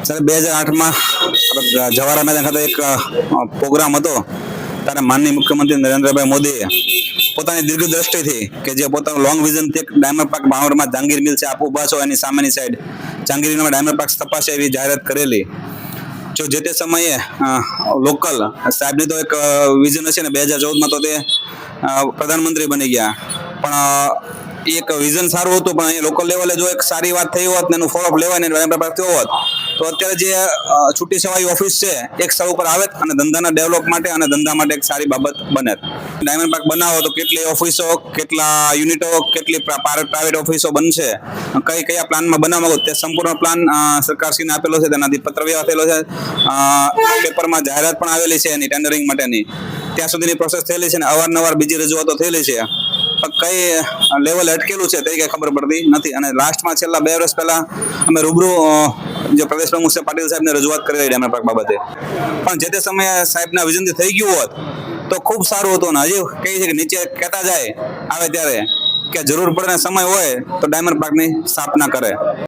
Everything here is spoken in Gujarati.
સર 2008માં જવાહર મેદાન ખાતે એક પ્રોગ્રામ હતો ત્યારે માનનીય મુખ્યમંત્રી નરેન્દ્રભાઈ મોદીએ પોતાની દીર્ઘદ્રષ્ટિથી કે જે પોતાનું લોંગ વિઝનથી ડાયમંડ પાર્ક બાવરમાં જહાંગીર મિલ છે આપ ઊભા છો એની સામેની સાઈડ જહાંગીરમાં ડાયમંડ પાર્ક તપાસે એવી જાહેરાત કરેલી. જો જે તે સમયે લોકલ સાહેબની તો એક વિઝન હશે ને 2014માં તો તે પ્રધાનમંત્રી બની ગયા, પણ એક વિઝન સારું હતું પણ અહીંયા લોકલ લેવલે જો એક સારી વાત થઈ હોત ને એનું ફોલોઅપ લેવાય ને ડાયમંડ પાર્ક થયો હોત તો અત્યારે જે છૂટી છવાઈ ઓફિસ છે એક સ્થળ ઉપર આવે અને ધંધાના ડેવલપ માટે અને ધંધા માટે એક સારી બાબત બને. ડાયમંડ પાર્ક બનાવો તો કેટલી ઓફિસો, કેટલા યુનિટો, કેટલી પ્રાઇવેટ ઓફિસો બનશે, કયા પ્લાનમાં બનાવવા તે સંપૂર્ણ પ્લાન સરકારશ્રીને આપેલો છે, તેનાથી પત્ર વ્યવહાર થયેલો છે, પેપરમાં જાહેરાત પણ આવેલી છે એની ટેન્ડરિંગ માટેની, ત્યાં સુધીની પ્રોસેસ થયેલી છે અને અવારનવાર બીજી રજૂઆતો થયેલી છે, પણ કઈ લેવલે અટકેલું છે તે કઈ ખબર પડતી નથી. અને લાસ્ટમાં છેલ્લા 2 વર્ષ પહેલા અમે રૂબરૂ જે પ્રદેશ પ્રમુખ છે પાટીલ સાહેબને રજૂઆત કરેલી ડાયમંડ પાર્ક બાબતે, પણ જે તે સમયે સાહેબના વિઝનથી થઈ ગયું હોત તો ખૂબ સારું હતું. ને હજી કહે છે કે નીચે કહેતા જાય આવે ત્યારે કે જરૂર પડે સમય હોય તો ડાયમંડ પાર્કની સ્થાપના કરે.